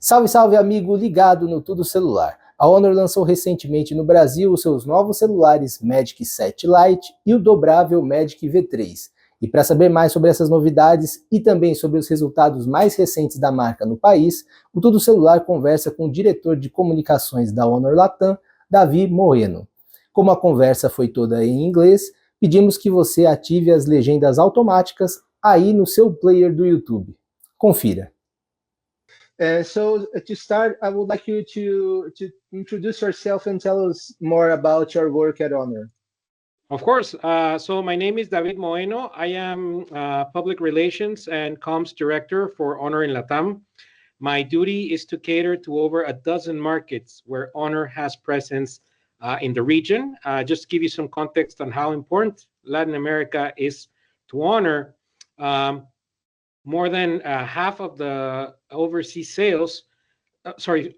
Salve, salve, amigo ligado no TudoCelular. A Honor lançou recentemente no Brasil os seus novos celulares Magic 7 Lite e o dobrável Magic V3. E para saber mais sobre essas novidades e também sobre os resultados mais recentes da marca no país, o TudoCelular conversa com o diretor de comunicações da Honor Latam, Moheno. Como a conversa foi toda em inglês, pedimos que você ative as legendas automáticas aí no seu player do YouTube. Confira. So to start, I would like you to introduce yourself and tell us more about your work at Honor. Of course. So my name is Moheno. I am Public Relations and Comms Director for Honor in Latam. My duty is to cater to over a dozen markets where Honor has presence in the region. Just to give you some context on how important Latin America is to Honor. More than half of the overseas sales,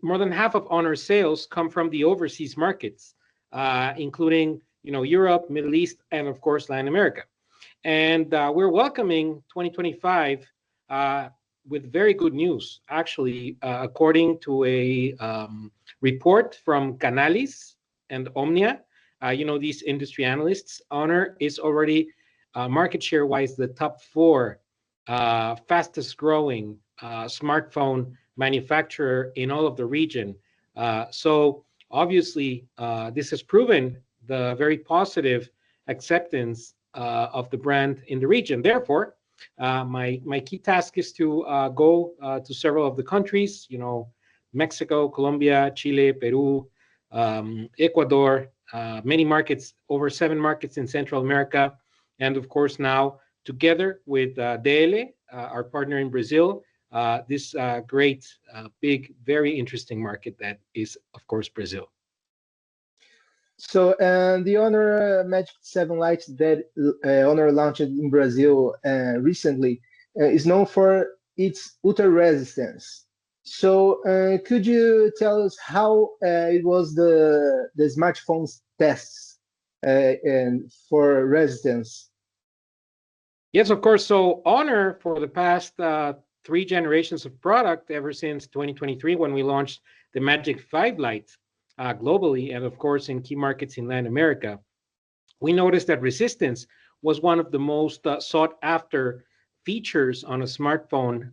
more than half of Honor's sales come from the overseas markets, including Europe, Middle East, and of course Latin America. And we're welcoming 2025 with very good news. Actually, according to a report from Canalys and Omnia, these industry analysts, Honor is already market share-wise the top 4 fastest growing smartphone manufacturer in all of the region. So obviously, this has proven the very positive acceptance of the brand in the region. Therefore, my key task is to go to several of the countries, Mexico, Colombia, Chile, Peru, Ecuador, many markets, over 7 markets in Central America, and of course now, together with DL, our partner in Brazil, this great, big, very interesting market that is, of course, Brazil. So the Honor Magic 7 Lite that Honor launched in Brazil recently is known for its ultra resistance. So could you tell us how it was the smartphone's tests and for resistance? Yes, of course. So Honor, for the past 3 generations of product, ever since 2023, when we launched the Magic 5 Lite globally, and of course in key markets in Latin America, we noticed that resistance was one of the most sought after features on a smartphone,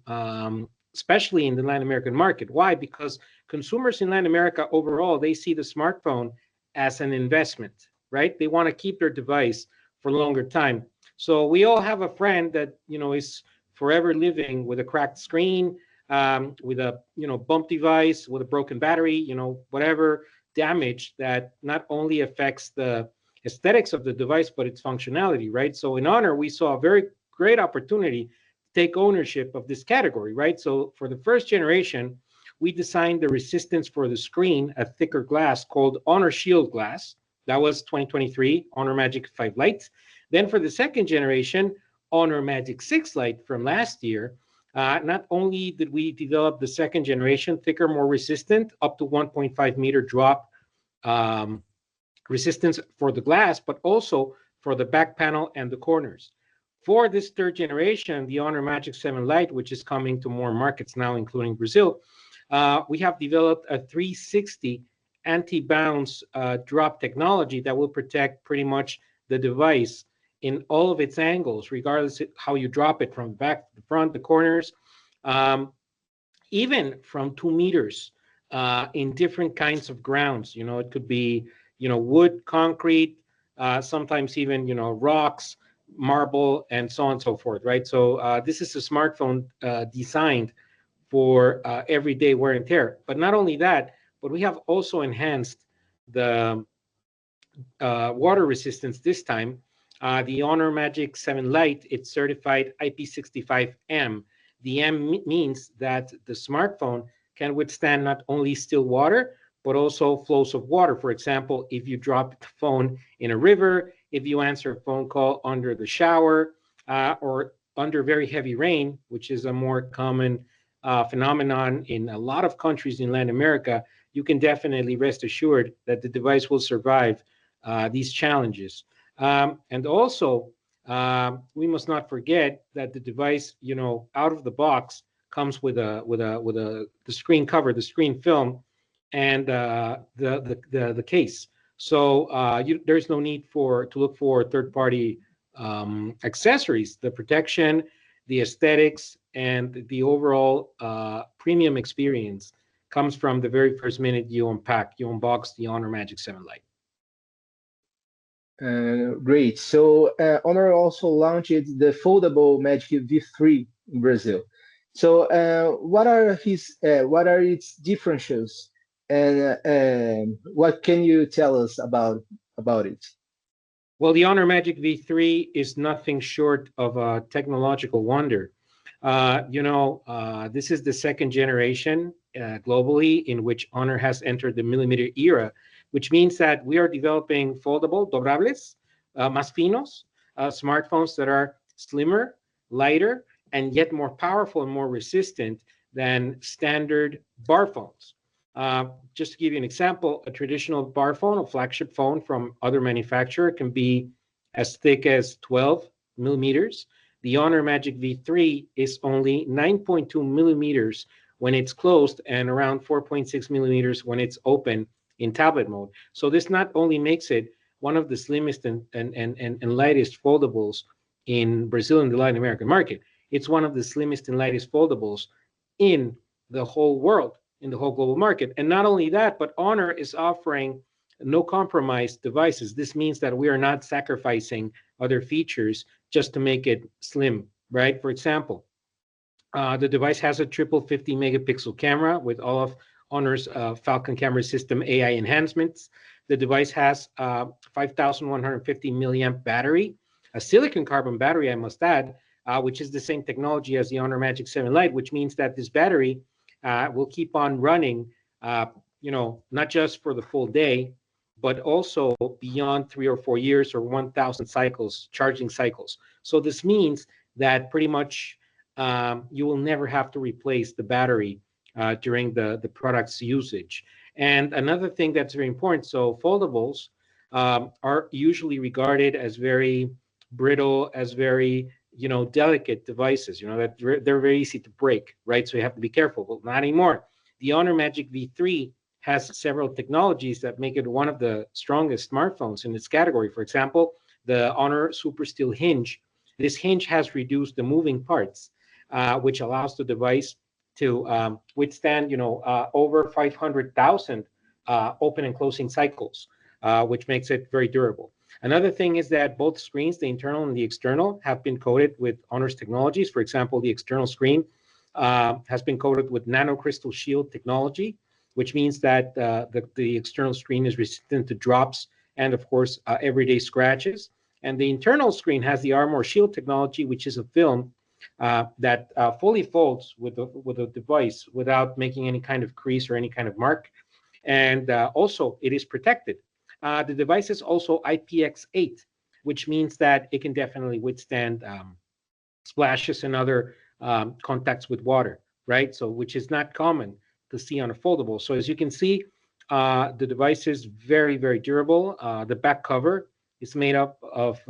especially in the Latin American market. Why? Because consumers in Latin America overall, they see the smartphone as an investment, right? They want to keep their device for a longer time. So we all have a friend that is forever living with a cracked screen, with a bump device, with a broken battery, whatever damage that not only affects the aesthetics of the device but its functionality, right? So in Honor, we saw a very great opportunity to take ownership of this category, right? So for the first generation, we designed the resistance for the screen, a thicker glass called Honor Shield glass. That was 2023 Honor Magic 5 Lite. Then for the second generation, Honor Magic 6 Lite from last year, not only did we develop the second generation, thicker, more resistant, up to 1.5 meter drop resistance for the glass, but also for the back panel and the corners. For this third generation, the Honor Magic 7 Lite, which is coming to more markets now, including Brazil, we have developed a 360 anti-bounce drop technology that will protect pretty much the device in all of its angles, regardless of how you drop it, from the back to the front, the corners, even from 2 meters in different kinds of grounds. It could be, wood, concrete, sometimes even, rocks, marble, and so on and so forth, right? So this is a smartphone designed for everyday wear and tear. But not only that, but we have also enhanced the water resistance this time. The Honor Magic 7 Lite, it's certified IP65M. The M means that the smartphone can withstand not only still water, but also flows of water. For example, if you drop the phone in a river, if you answer a phone call under the shower, or under very heavy rain, which is a more common phenomenon in a lot of countries in Latin America, you can definitely rest assured that the device will survive these challenges. And also, we must not forget that the device, out of the box, comes with the screen cover, the screen film, and the case. So there's no need to look for third-party accessories. The protection, the aesthetics, and the overall premium experience comes from the very first minute you unbox the Honor Magic 7 Lite. Great. So Honor also launched the foldable Magic V3 in Brazil. So what are its differences, and what can you tell us about it? Well, the Honor Magic V3 is nothing short of a technological wonder. This is the second generation globally in which Honor has entered the millimeter era, which means that we are developing foldable, dobrables, más finos, smartphones that are slimmer, lighter, and yet more powerful and more resistant than standard bar phones. Just to give you an example, a traditional bar phone, a flagship phone from other manufacturer, can be as thick as 12 millimeters. The Honor Magic V3 is only 9.2 millimeters when it's closed and around 4.6 millimeters when it's open in tablet mode. So this not only makes it one of the slimmest and lightest foldables in Brazil and the Latin American market, it's one of the slimmest and lightest foldables in the whole world, in the whole global market. And not only that, but Honor is offering no compromise devices. This means that we are not sacrificing other features just to make it slim, right? For example, the device has a triple 50 megapixel camera with all of Honor's Falcon camera system AI enhancements. The device has 5,150 milliamp battery, a silicon carbon battery, I must add, which is the same technology as the Honor Magic 7 Lite, which means that this battery will keep on running, not just for the full day, but also beyond 3 or 4 years or 1,000 cycles, charging cycles. So this means that pretty much you will never have to replace the battery during the product's usage. And another thing that's very important, so foldables are usually regarded as very brittle, as very delicate devices, that they're very easy to break, right? So you have to be careful, but not anymore. The Honor Magic V3 has several technologies that make it one of the strongest smartphones in its category. For example, the Honor Super Steel hinge. This hinge has reduced the moving parts, which allows the device to withstand, over 500,000 open and closing cycles, which makes it very durable. Another thing is that both screens, the internal and the external, have been coated with Honor's technologies. For example, the external screen has been coated with nanocrystal shield technology, which means that the external screen is resistant to drops and, of course, everyday scratches. And the internal screen has the Armor Shield technology, which is a film that fully folds with the device without making any kind of crease or any kind of mark. And also, it is protected. The device is also IPX8, which means that it can definitely withstand splashes and other contacts with water, right? So, which is not common to see on a foldable. So as you can see, the device is very, very durable. The back cover is made up of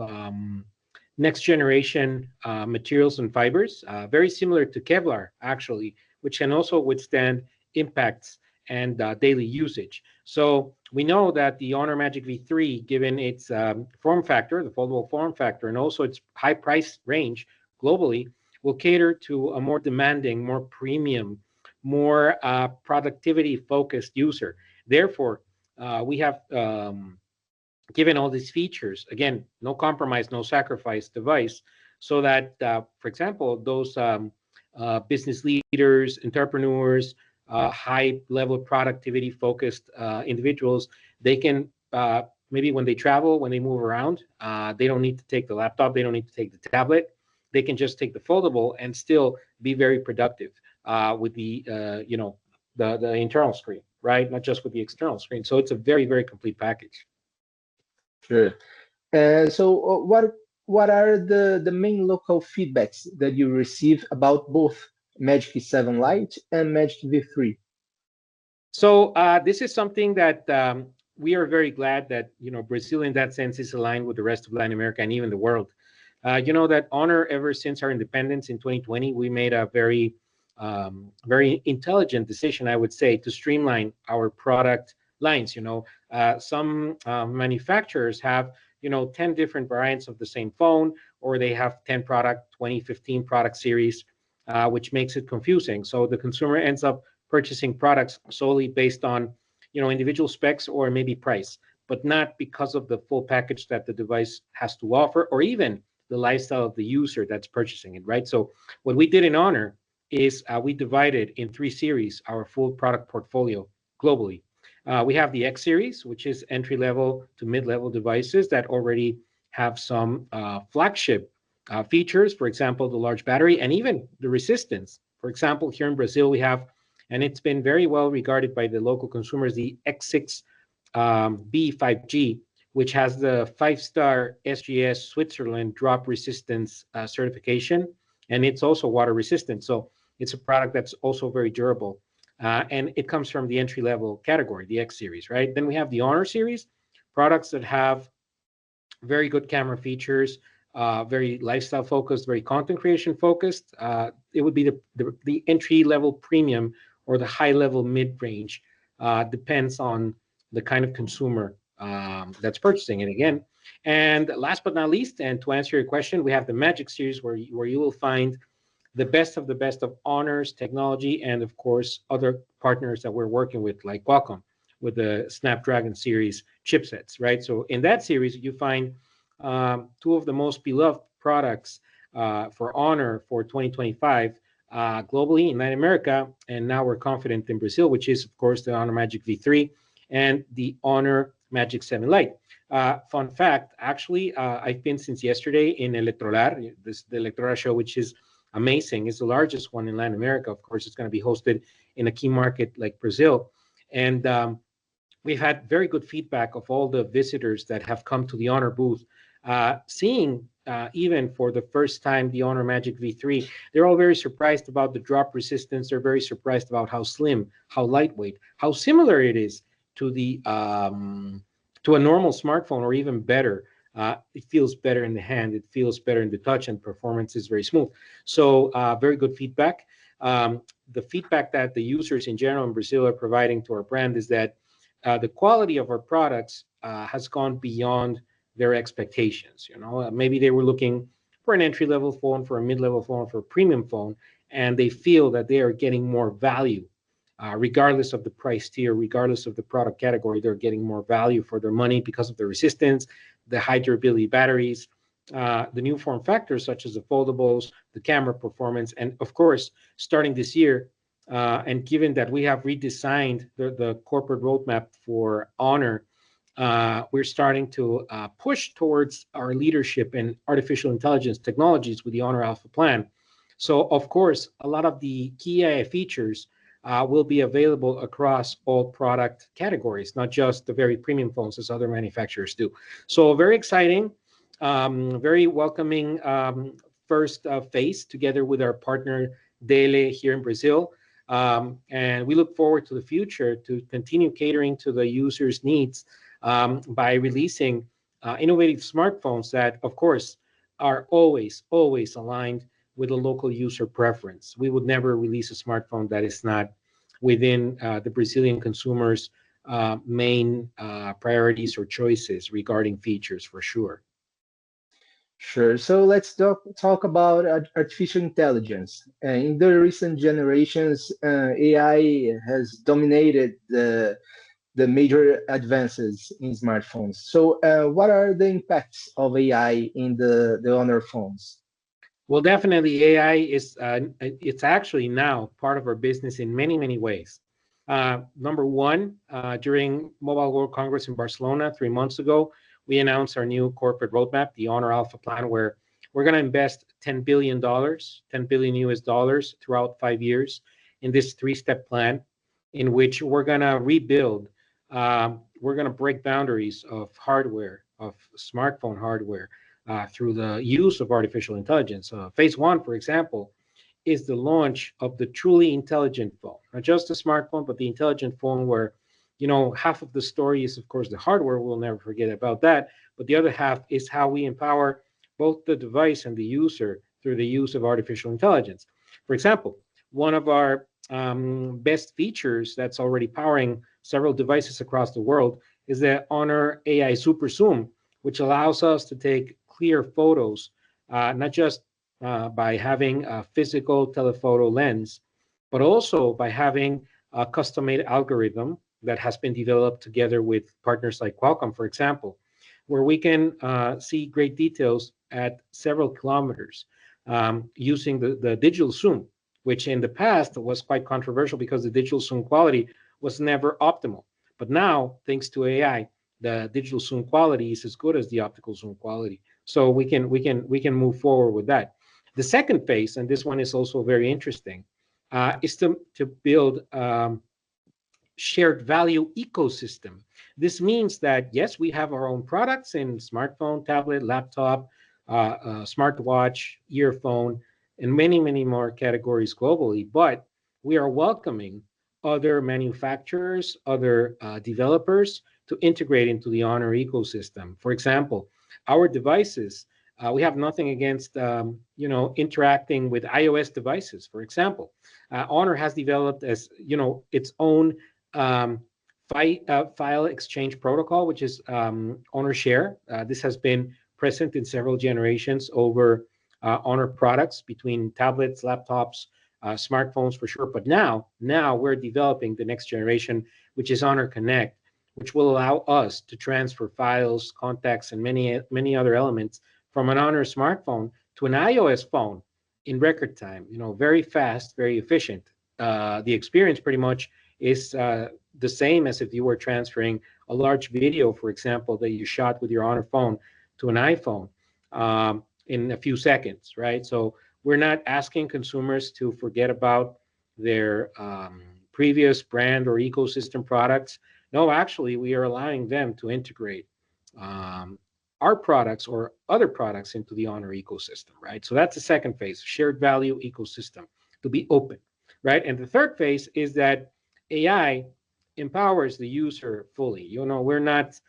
next generation materials and fibers, very similar to Kevlar, actually, which can also withstand impacts and daily usage. So we know that the Honor Magic V3, given its form factor, the foldable form factor, and also its high price range globally, will cater to a more demanding, more premium, more productivity-focused user. Therefore, we have given all these features, again, no compromise, no sacrifice device, so that, for example, those business leaders, entrepreneurs, high-level productivity-focused individuals, they can, maybe when they travel, when they move around, they don't need to take the laptop, they don't need to take the tablet, they can just take the foldable and still be very productive with the internal screen, right? Not just with the external screen. So it's a very, very complete package. Sure. And so what are the main local feedbacks that you receive about both Magic 7 Lite and Magic V3? So this is something that we are very glad that, Brazil in that sense is aligned with the rest of Latin America and even the world. That Honor, ever since our independence in 2020, we made a very very intelligent decision, I would say, to streamline our product lines. Some manufacturers have 10 different variants of the same phone, or they have 10 product, 20, 15 product series, which makes it confusing. So the consumer ends up purchasing products solely based on individual specs or maybe price, but not because of the full package that the device has to offer, or even the lifestyle of the user that's purchasing it, right? So what we did in Honor is we divided in 3 series our full product portfolio globally. We have the X series, which is entry-level to mid-level devices that already have some flagship features, for example, the large battery and even the resistance. For example, here in Brazil, we have, and it's been very well regarded by the local consumers, the X6 B 5G, which has the 5-star SGS Switzerland drop resistance certification, and it's also water resistant. So it's a product that's also very durable. And it comes from the entry-level category, the X series, right? Then we have the Honor series, products that have very good camera features, very lifestyle focused, very content creation focused. It would be the entry-level premium or the high-level mid-range. Depends on the kind of consumer that's purchasing it again. And last but not least, and to answer your question, we have the Magic series where you will find the best of Honor's technology, and of course other partners that we're working with, like Qualcomm with the Snapdragon series chipsets, right? So in that series, you find 2 of the most beloved products for Honor for 2025 globally in Latin America, and now we're confident in Brazil, which is of course the Honor Magic V3 and the Honor Magic 7 Lite. Fun fact, actually, I've been since yesterday in Electrolar, the Electrolar show, which is amazing. It's the largest one in Latin America. Of course, it's going to be hosted in a key market like Brazil. And we've had very good feedback of all the visitors that have come to the Honor booth, seeing even for the first time the Honor Magic V3. They're all very surprised about the drop resistance. They're very surprised about how slim, how lightweight, how similar it is to to a normal smartphone, or even better. It feels better in the hand. It feels better in the touch, and performance is very smooth. So very good feedback. The feedback that the users in general in Brazil are providing to our brand is that the quality of our products has gone beyond their expectations. Maybe they were looking for an entry-level phone, for a mid-level phone, for a premium phone, and they feel that they are getting more value. Regardless of the price tier, regardless of the product category, they're getting more value for their money because of the resistance, the high durability batteries, the new form factors such as the foldables, the camera performance, and of course, starting this year, and given that we have redesigned the corporate roadmap for Honor, we're starting to push towards our leadership in artificial intelligence technologies with the Honor Alpha plan. So, of course, a lot of the key AI features will be available across all product categories, not just the very premium phones as other manufacturers do. So very exciting, very welcoming first phase together with our partner Dele here in Brazil. And we look forward to the future to continue catering to the users' needs by releasing innovative smartphones that, of course, are always aligned with a local user preference. We would never release a smartphone that is not within the Brazilian consumers' main priorities or choices regarding features, for sure. Sure. So let's talk about artificial intelligence. In the recent generations, AI has dominated the major advances in smartphones. So what are the impacts of AI in the Honor phones? Well, definitely AI is, it's actually now part of our business in many ways. Number one, during Mobile World Congress in Barcelona 3 months ago, we announced our new corporate roadmap, the Honor Alpha plan, where we're going to invest $10 billion US throughout 5 years in this 3-step plan, in which we're going to rebuild, we're going to break boundaries of hardware, of smartphone hardware, through the use of artificial intelligence. Phase 1, for example, is the launch of the truly intelligent phone, not just a smartphone, but the intelligent phone where, half of the story is, of course, the hardware. We'll never forget about that. But the other half is how we empower both the device and the user through the use of artificial intelligence. For example, one of our best features that's already powering several devices across the world is the Honor AI Super Zoom, which allows us to take clear photos, not just by having a physical telephoto lens, but also by having a custom-made algorithm that has been developed together with partners like Qualcomm, for example, where we can see great details at several kilometers using the digital zoom, which in the past was quite controversial because the digital zoom quality was never optimal. But now, thanks to AI, the digital zoom quality is as good as the optical zoom quality. So we can move forward with that. The second phase, and this one is also very interesting, is to build shared value ecosystem. This means that, yes, we have our own products in smartphone, tablet, laptop, smartwatch, earphone, and many, many more categories globally, but we are welcoming other manufacturers, other developers to integrate into the Honor ecosystem. For example, our devices, we have nothing against interacting with iOS devices. For example, Honor has developed its own file exchange protocol, which is Honor Share. This has been present in several generations over Honor products between tablets, laptops, smartphones for sure. But now we're developing the next generation, which is Honor Connect, which will allow us to transfer files, contacts, and many other elements from an Honor smartphone to an iOS phone in record time. Very fast, very efficient. The experience pretty much is the same as if you were transferring a large video, for example, that you shot with your Honor phone to an iPhone in a few seconds, right? So we're not asking consumers to forget about their previous brand or ecosystem products. No, actually, we are allowing them to integrate our products or other products into the Honor ecosystem, right? So that's the second phase, shared value ecosystem, to be open, right? And the third phase is that AI empowers the user fully. We're not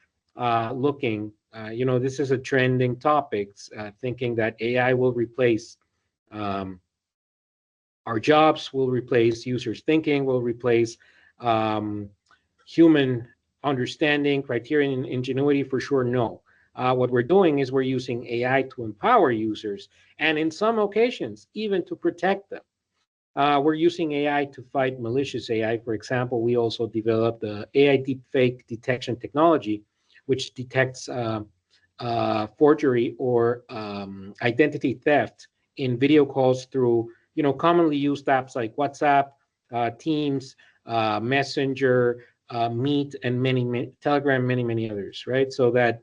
looking, this is a trending topic, thinking that AI will replace our jobs, will replace users' thinking, will replace human understanding, criterion, and ingenuity. For sure, no. What we're doing is we're using AI to empower users, and in some occasions, even to protect them. We're using AI to fight malicious AI. For example, we also developed the AI deepfake detection technology, which detects forgery or identity theft in video calls through commonly used apps like WhatsApp, Teams, Messenger, Meet, and Telegram, many others, right? So that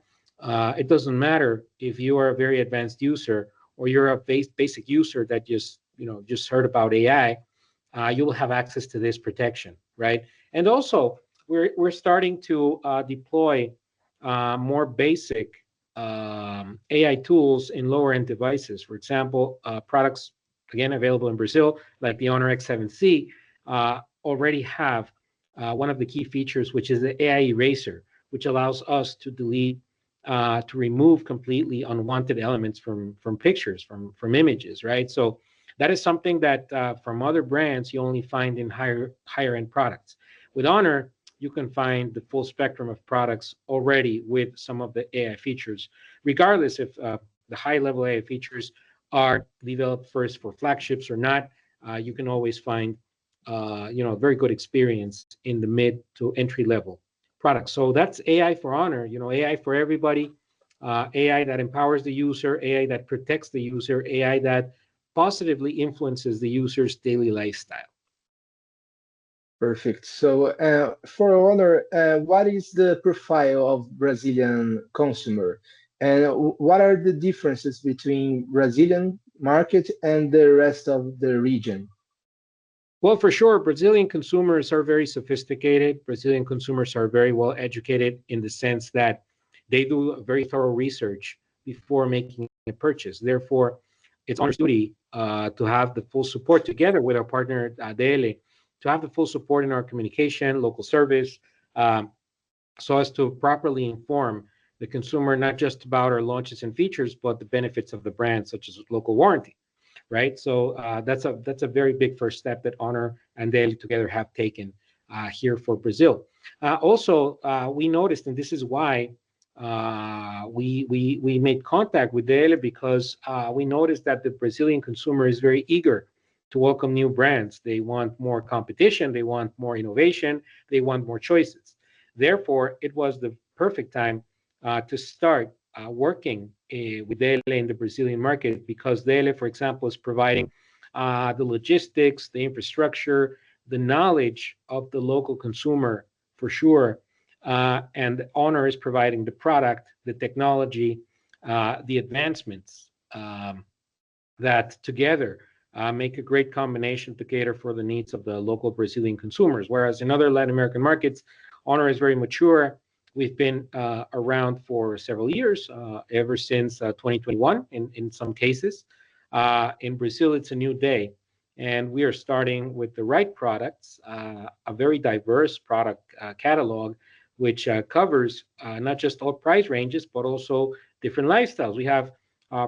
it doesn't matter if you are a very advanced user or you're a basic user that just heard about AI, you will have access to this protection, right? And also, we're starting to deploy more basic AI tools in lower-end devices. For example, products, again, available in Brazil, like the Honor X7C, already have one of the key features, which is the AI eraser, which allows us to delete, to remove completely unwanted elements from pictures, from images, right? So that is something that from other brands you only find in higher end products. With Honor, you can find the full spectrum of products already with some of the AI features, regardless if the high level AI features are developed first for flagships or not. You can always find a very good experience in the mid to entry level products. So that's AI for Honor, AI for everybody, AI that empowers the user, AI that protects the user, AI that positively influences the user's daily lifestyle. Perfect. So for Honor, what is the profile of Brazilian consumer? And what are the differences between Brazilian market and the rest of the region? Well, for sure, Brazilian consumers are very sophisticated. Brazilian consumers are very well educated in the sense that they do very thorough research before making a purchase. Therefore, it's Honor's duty to have the full support together with our partner, DL, to have the full support in our communication, local service, so as to properly inform the consumer, not just about our launches and features, but the benefits of the brand, such as local warranty. right? So that's a very big first step that Honor and DL together have taken here for Brazil. Also, we noticed, and this is why we made contact with DL, because we noticed that the Brazilian consumer is very eager to welcome new brands. They want more competition, they want more innovation, they want more choices. Therefore, it was the perfect time to start working with DL in the Brazilian market, because DL, for example, is providing the logistics, the infrastructure, the knowledge of the local consumer for sure, and Honor is providing the product, the technology, the advancements that together make a great combination to cater for the needs of the local Brazilian consumers. Whereas in other Latin American markets, Honor is very mature. We've been around for several years, ever since 2021 in some cases. In Brazil, it's a new day. And we are starting with the right products, a very diverse product catalog, which covers not just all price ranges, but also different lifestyles. We have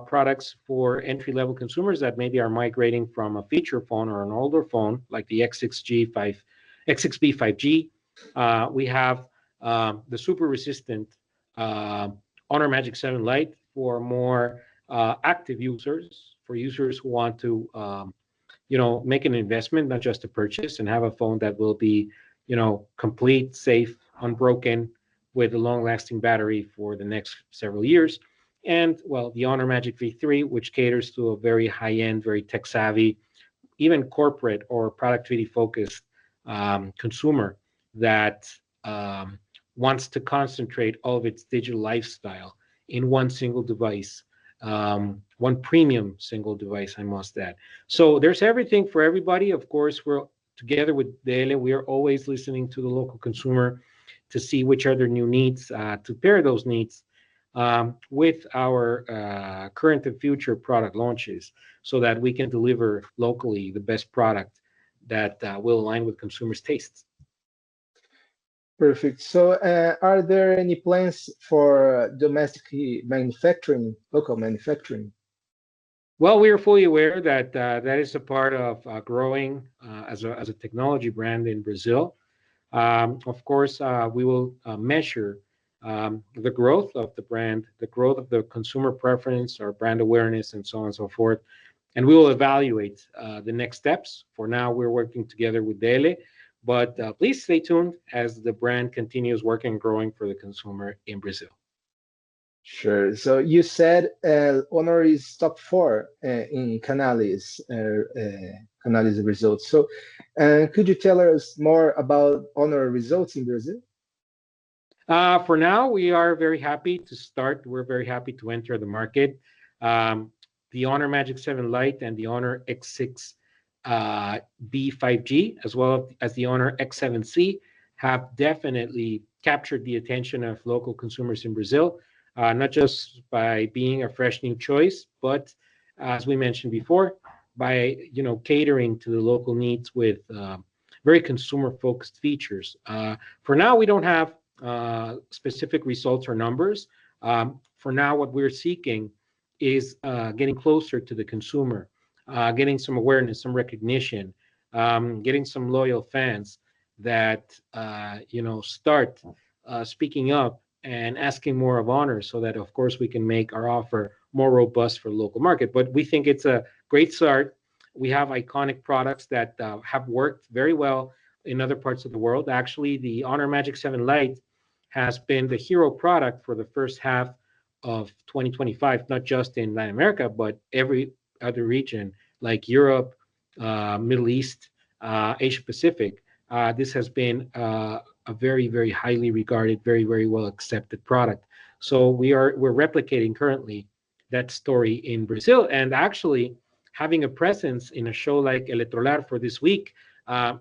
products for entry-level consumers that maybe are migrating from a feature phone or an older phone, like the X6B 5G. We have the super resistant Honor Magic 7 Lite for more active users, for users who want to make an investment, not just a purchase, and have a phone that will be, complete, safe, unbroken, with a long-lasting battery for the next several years. And, well, the Honor Magic V3, which caters to a very high-end, very tech-savvy, even corporate or productivity-focused consumer that wants to concentrate all of its digital lifestyle in one single device. One premium single device, I must add. So there's everything for everybody. Of course, we're together with DL. We are always listening to the local consumer to see which are their new needs, to pair those needs with our current and future product launches, so that we can deliver locally the best product that will align with consumers' tastes. Perfect. So are there any plans for domestic manufacturing, local manufacturing? Well, we are fully aware that that is a part of growing as a technology brand in Brazil. Of course, we will measure the growth of the brand, the growth of the consumer preference or brand awareness, and so on and so forth. And we will evaluate the next steps. For now, we're working together with DL. But please stay tuned as the brand continues working and growing for the consumer in Brazil. Sure. So you said Honor is top 4 in Canales results. So could you tell us more about Honor results in Brazil? For now, we are very happy to start. We're very happy to enter the market. The Honor Magic 7 Lite and the Honor X6 B5G, as well as the Honor X7C, have definitely captured the attention of local consumers in Brazil, not just by being a fresh new choice, but as we mentioned before, by catering to the local needs with very consumer-focused features. For now, we don't have specific results or numbers. For now, what we're seeking is getting closer to the consumer. Getting some awareness, some recognition, getting some loyal fans that start speaking up and asking more of Honor, so that of course we can make our offer more robust for the local market. But we think it's a great start. We have iconic products that have worked very well in other parts of the world. Actually, the Honor Magic 7 Lite has been the hero product for the first half of 2025, not just in Latin America, but every other region like Europe, Middle East, Asia Pacific. This has been a very, very highly regarded, very, very well accepted product. So we're replicating currently that story in Brazil, and actually having a presence in a show like Electrolar for this week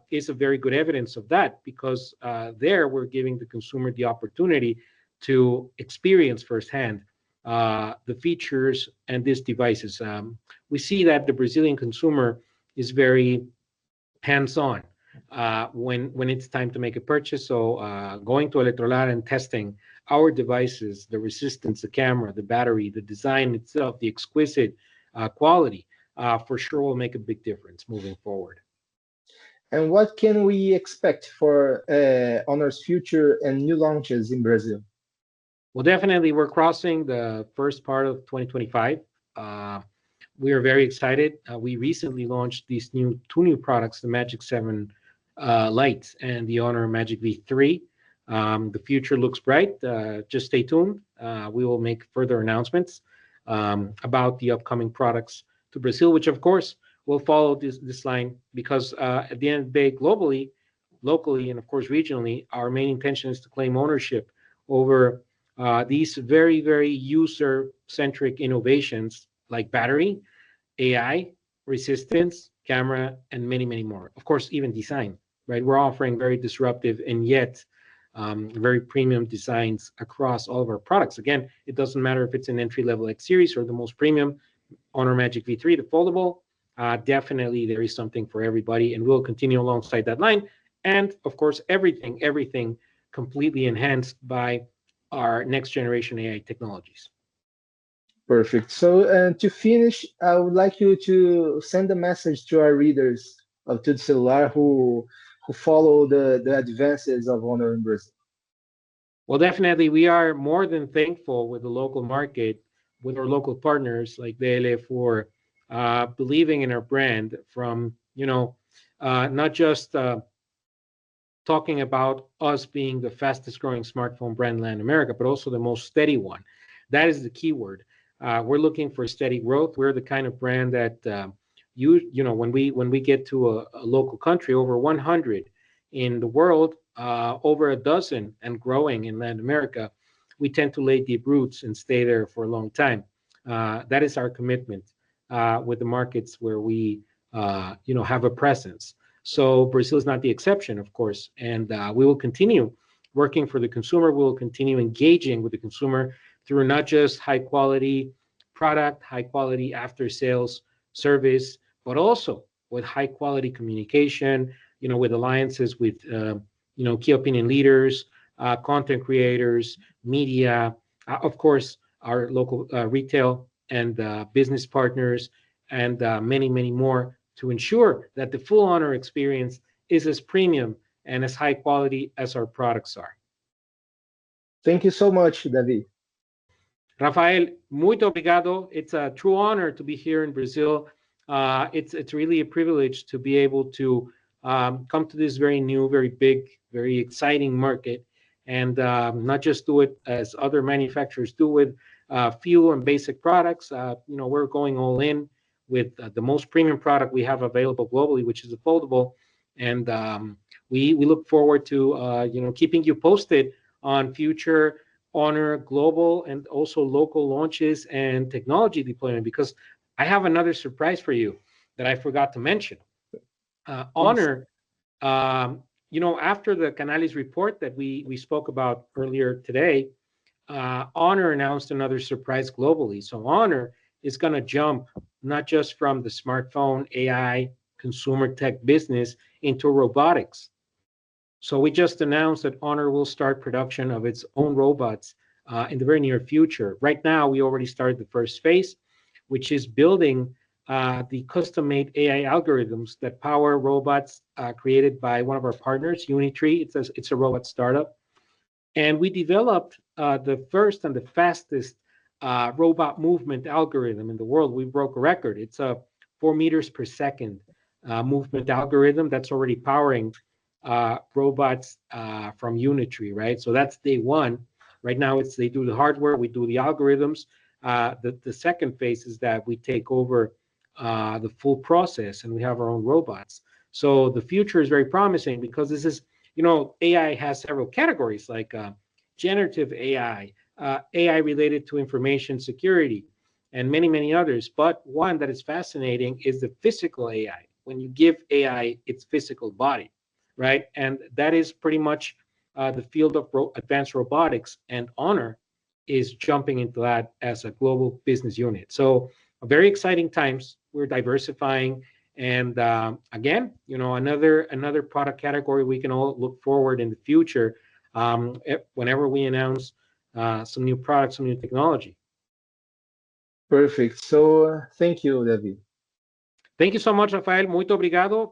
is a very good evidence of that, because there we're giving the consumer the opportunity to experience firsthand the features and these devices. We see that the Brazilian consumer is very hands-on when it's time to make a purchase. So going to Electrolar and testing our devices, the resistance, the camera, the battery, the design itself, the exquisite quality, for sure will make a big difference moving forward. And what can we expect for Honor's future and new launches in Brazil? Well, definitely, we're crossing the first part of 2025. We are very excited. We recently launched these two new products, the Magic 7 Lite and the Honor Magic V3. The future looks bright. Just stay tuned. We will make further announcements about the upcoming products to Brazil, which of course will follow this line, because at the end of the day, globally, locally, and of course regionally, our main intention is to claim ownership over these very, very user-centric innovations like battery, AI, resistance, camera, and many, many more. Of course, even design, right? We're offering very disruptive and yet very premium designs across all of our products. Again, it doesn't matter if it's an entry-level X series or the most premium Honor Magic V3, the foldable. Definitely, there is something for everybody, and we'll continue alongside that line. And of course, everything completely enhanced by our next generation AI technologies. Perfect. So to finish, I would like you to send a message to our readers of TudoCelular who follow the advances of Honor in Brazil. Well, definitely, we are more than thankful with the local market, with our local partners like DL for believing in our brand, from not just talking about us being the fastest growing smartphone brand in Latin America, but also the most steady one. That is the key word. We're looking for steady growth. We're the kind of brand that when we get to a local country, over 100 in the world, over a dozen and growing in Latin America, we tend to lay deep roots and stay there for a long time. That is our commitment with the markets where we have a presence. So Brazil is not the exception, of course, and we will continue working for the consumer. We will continue engaging with the consumer through not just high quality product, high quality after sales service, but also with high quality communication, with alliances with key opinion leaders, content creators, media, of course, our local retail and business partners, and many, many more, to ensure that the full Honor experience is as premium and as high quality as our products are. Thank you so much, David. Rafael, muito obrigado. It's a true honor to be here in Brazil. It's really a privilege to be able to come to this very new, very big, very exciting market, and not just do it as other manufacturers do with few and basic products. We're going all in with the most premium product we have available globally, which is a foldable, and we look forward to keeping you posted on future Honor global and also local launches and technology deployment, because I have another surprise for you that I forgot to mention. Honor, after the Canales report that we spoke about earlier today, Honor announced another surprise globally. So Honor is going to jump not just from the smartphone, AI, consumer tech business into robotics. So we just announced that Honor will start production of its own robots in the very near future. Right now, we already started the first phase, which is building the custom-made AI algorithms that power robots created by one of our partners, Unitree. It's a robot startup. And we developed the first and the fastest robot movement algorithm in the world. We broke a record. It's a 4 meters per second movement algorithm that's already powering robots from Unitree, right? So that's day one. Right now, they do the hardware, we do the algorithms. The second phase is that we take over the full process, and we have our own robots. So the future is very promising, because this is, AI has several categories, like generative AI, AI related to information security, and many, many others. But one that is fascinating is the physical AI, when you give AI its physical body, right? And that is pretty much the field of advanced robotics, and Honor is jumping into that as a global business unit. So very exciting times. We're diversifying, and again, another product category we can all look forward in the future whenever we announce some new products, some new technology. Perfect. So thank you, David. Thank you so much, Rafael. Muito obrigado.